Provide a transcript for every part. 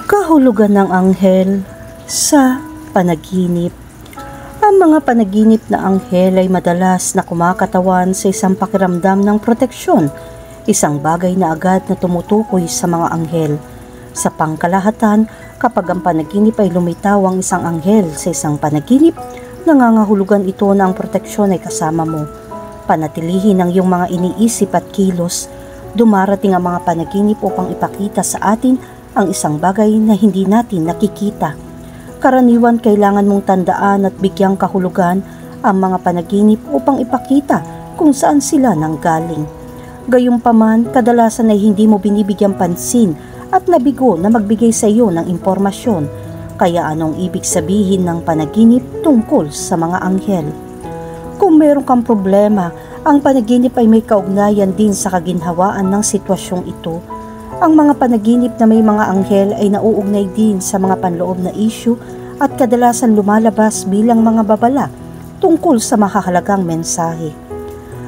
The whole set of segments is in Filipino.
Kahulugan ng anghel sa panaginip. Ang mga panaginip na anghel ay madalas na kumakatawan sa isang pakiramdam ng proteksyon, isang bagay na agad na tumutukoy sa mga anghel. Sa pangkalahatan, kapag ang panaginip ay lumitaw ang isang anghel sa isang panaginip, nangangahulugan ito na ang proteksyon ay kasama mo. Panatilihin ang iyong mga iniisip at kilos. Dumarating ang mga panaginip upang ipakita sa atin ang isang bagay na hindi natin nakikita. Karaniwan kailangan mong tandaan at bigyang kahulugan ang mga panaginip upang ipakita kung saan sila nanggaling. Gayunpaman, kadalasan ay hindi mo binibigyang pansin at nabigo na magbigay sa iyo ng impormasyon. Kaya anong ibig sabihin ng panaginip tungkol sa mga anghel? Kung meron kang problema, ang panaginip ay may kaugnayan din sa kaginhawaan ng sitwasyong ito. Ang mga panaginip na may mga anghel ay nauugnay din sa mga panloob na issue at kadalasan lumalabas bilang mga babala tungkol sa mahahalagang mensahe.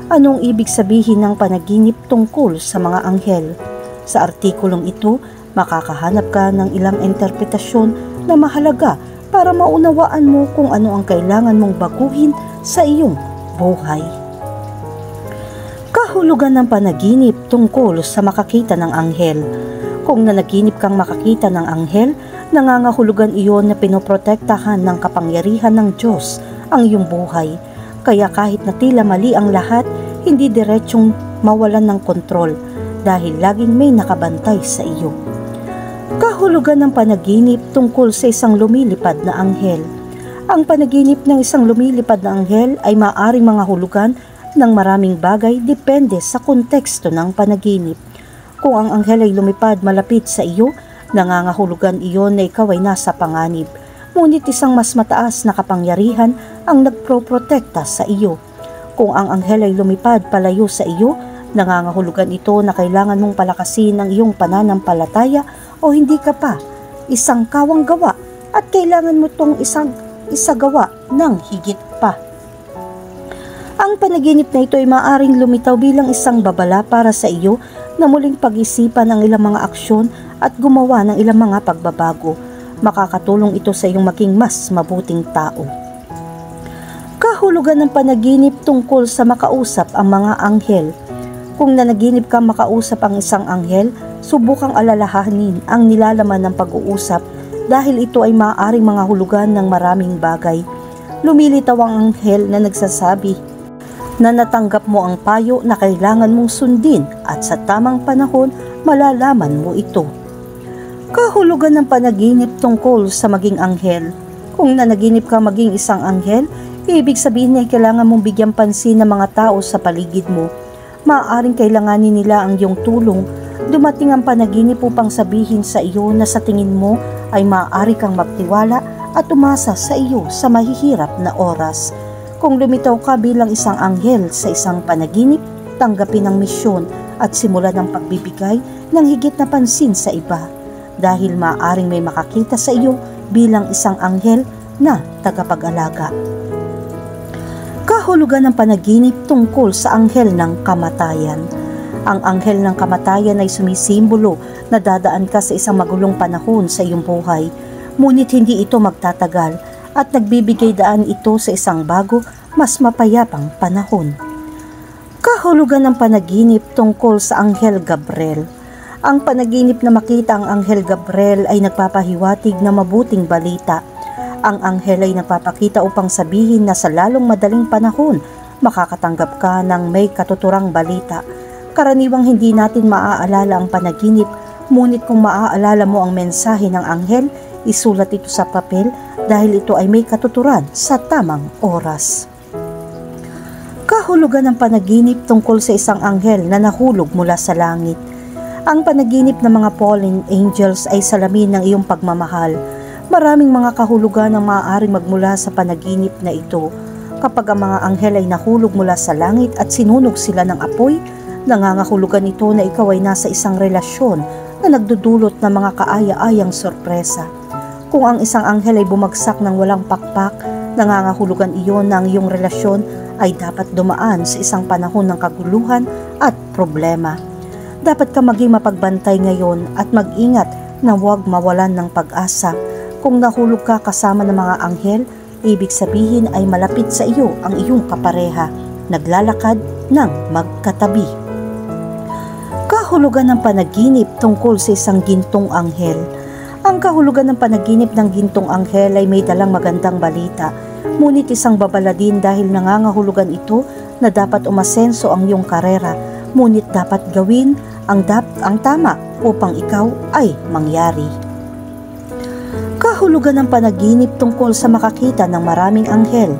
Anong ibig sabihin ng panaginip tungkol sa mga anghel? Sa artikulong ito, makakahanap ka ng ilang interpretasyon na mahalaga para maunawaan mo kung ano ang kailangan mong baguhin sa iyong buhay. Kahulugan ng panaginip tungkol sa makakita ng anghel. Kung nanaginip kang makakita ng anghel, nangangahulugan iyon na pinoprotektahan ng kapangyarihan ng Diyos ang iyong buhay. Kaya kahit na tila mali ang lahat, hindi diretsong mawalan ng kontrol dahil laging may nakabantay sa iyo. Kahulugan ng panaginip tungkol sa isang lumilipad na anghel. Ang panaginip ng isang lumilipad na anghel ay maaaring mga hulugan ng maraming bagay depende sa konteksto ng panaginip. Kung ang anghel ay lumipad malapit sa iyo, nangangahulugan iyon na ikaw ay nasa panganib. Ngunit isang mas mataas na kapangyarihan ang nagproprotekta sa iyo. Kung ang anghel ay lumipad palayo sa iyo, nangangahulugan ito na kailangan mong palakasin ang iyong pananampalataya o hindi ka pa isang kawang gawa at kailangan mo itong isagawa ng higit pa. Ang panaginip na ito ay maaaring lumitaw bilang isang babala para sa iyo na muling pag-isipan ang ilang mga aksyon at gumawa ng ilang mga pagbabago. Makakatulong ito sa iyong maging mas mabuting tao. Kahulugan ng panaginip tungkol sa makausap ang mga anghel. Kung nanaginip kang makausap ang isang anghel, subukang alalahanin ang nilalaman ng pag-uusap dahil ito ay maaaring mga hulugan ng maraming bagay. Lumilitaw ang anghel na nagsasabi na natanggap mo ang payo na kailangan mong sundin at sa tamang panahon malalaman mo ito. Kahulugan ng panaginip tungkol sa maging anghel. Kung nanaginip ka maging isang anghel, ibig sabihin ay kailangan mong bigyan pansin ng mga tao sa paligid mo. Maaaring kailanganin nila ang iyong tulong. Dumating ang panaginip upang sabihin sa iyo na sa tingin mo ay maaari kang magtiwala at umasa sa iyo sa mahihirap na oras. Kung lumitaw ka bilang isang anghel sa isang panaginip, tanggapin ang misyon at simulan ang pagbibigay ng higit na pansin sa iba dahil maaaring may makakita sa iyo bilang isang anghel na tagapag-alaga. Kahulugan ng panaginip tungkol sa anghel ng kamatayan. Ang anghel ng kamatayan ay sumisimbolo na dadaan ka sa isang magulong panahon sa iyong buhay, ngunit hindi ito magtatagal at nagbibigay daan ito sa isang bago, mas mapayapang panahon. Kahulugan ng panaginip tungkol sa Anghel Gabriel. Ang panaginip na makita ang Anghel Gabriel ay nagpapahiwatig na mabuting balita. Ang anghel ay nagpapakita upang sabihin na sa lalong madaling panahon, makakatanggap ka ng may katuturang balita. Karaniwang hindi natin maaalala ang panaginip, ngunit kung maaalala mo ang mensahe ng anghel, isulat ito sa papel dahil ito ay may katuturan sa tamang oras. Kahulugan ng panaginip tungkol sa isang anghel na nahulog mula sa langit. Ang panaginip ng mga fallen angels ay salamin ng iyong pagmamahal. Maraming mga kahulugan ang maaaring magmula sa panaginip na ito. Kapag ang mga anghel ay nahulog mula sa langit at sinunog sila ng apoy, nangangahulugan ito na ikaw ay nasa isang relasyon na nagdudulot ng mga kaaya-ayang sorpresa. Kung ang isang anghel ay bumagsak ng walang pakpak, nangangahulugan iyon na ang iyong relasyon ay dapat dumaan sa isang panahon ng kaguluhan at problema. Dapat ka maging mapagbantay ngayon at mag-ingat na huwag mawalan ng pag-asa. Kung nahulog ka kasama ng mga anghel, ibig sabihin ay malapit sa iyo ang iyong kapareha, naglalakad ng magkatabi. Kahulugan ng panaginip tungkol sa isang gintong anghel. Ang kahulugan ng panaginip ng gintong anghel ay may dalang magandang balita, ngunit isang babala din dahil nangangahulugan ito na dapat umasenso ang iyong karera, ngunit dapat gawin ang tama upang ikaw ay mangyari. Kahulugan ng panaginip tungkol sa makakita ng maraming anghel.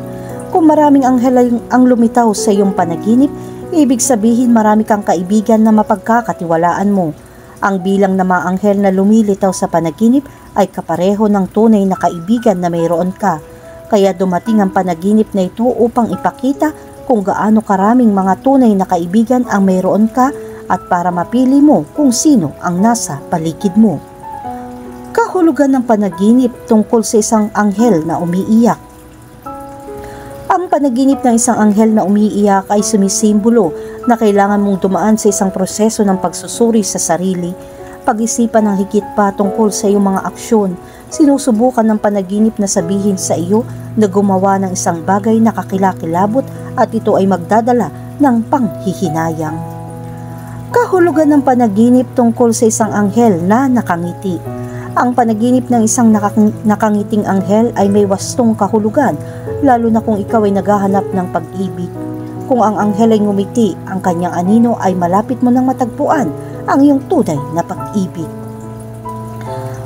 Kung maraming anghel ang lumitaw sa iyong panaginip, ibig sabihin marami kang kaibigan na mapagkakatiwalaan mo. Ang bilang ng mga anghel na lumilitaw sa panaginip ay kapareho ng tunay na kaibigan na mayroon ka. Kaya dumating ang panaginip na ito upang ipakita kung gaano karaming mga tunay na kaibigan ang mayroon ka at para mapili mo kung sino ang nasa paligid mo. Kahulugan ng panaginip tungkol sa isang anghel na umiiyak. Ang panaginip ng isang anghel na umiiyak ay sumisimbolo na kailangan mong dumaan sa isang proseso ng pagsusuri sa sarili, pag-isipan ng higit pa tungkol sa iyong mga aksyon. Sinusubukan ng panaginip na sabihin sa iyo na gumawa ng isang bagay na kakilakilabot at ito ay magdadala ng panghihinayang. Kahulugan ng panaginip tungkol sa isang anghel na nakangiti. Ang panaginip ng isang nakangiting anghel ay may wastong kahulugan, lalo na kung ikaw ay naghahanap ng pag-ibig. Kung ang anghel ay ngumiti, ang kanyang anino ay malapit mo nang matagpuan ang iyong tunay na pag-ibig.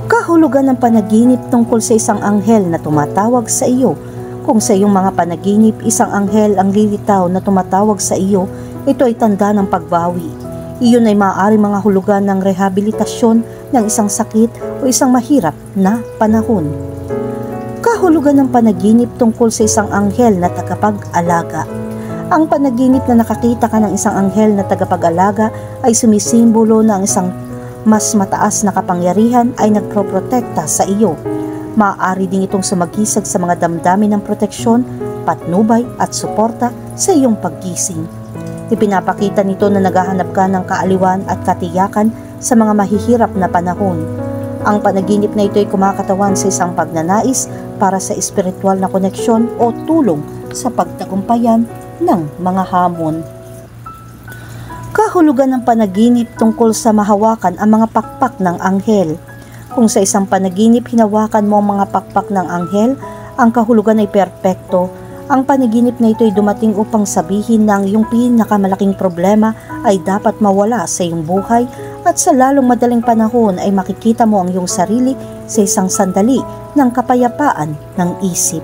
Kahulugan ng panaginip tungkol sa isang anghel na tumatawag sa iyo. Kung sa iyong mga panaginip, isang anghel ang lilitaw na tumatawag sa iyo, ito ay tanda ng pagbawi. Iyon ay maaari mga hulugan ng rehabilitasyon ng isang sakit o isang mahirap na panahon. Kahulugan ng panaginip tungkol sa isang anghel na tagapag-alaga. Ang panaginip na nakakita ka ng isang anghel na tagapag-alaga ay sumisimbolo na ang isang mas mataas na kapangyarihan ay nagproprotekta sa iyo. Maaari din itong sumagisag sa mga damdamin ng proteksyon, patnubay at suporta sa iyong paggising. Ipinapakita nito na naghahanap ka ng kaaliwan at katiyakan sa mga mahihirap na panahon. Ang panaginip na ito ay kumakatawan sa isang pagnanais para sa espiritual na koneksyon o tulong sa pagtagumpayan ng mga hamon. Kahulugan ng panaginip tungkol sa mahawakan ang mga pakpak ng anghel. Kung sa isang panaginip hinawakan mo ang mga pakpak ng anghel, ang kahulugan ay perpekto. Ang panaginip na ito ay dumating upang sabihin na ang iyong pinakamalaking problema ay dapat mawala sa iyong buhay at sa lalong madaling panahon ay makikita mo ang iyong sarili sa isang sandali ng kapayapaan ng isip.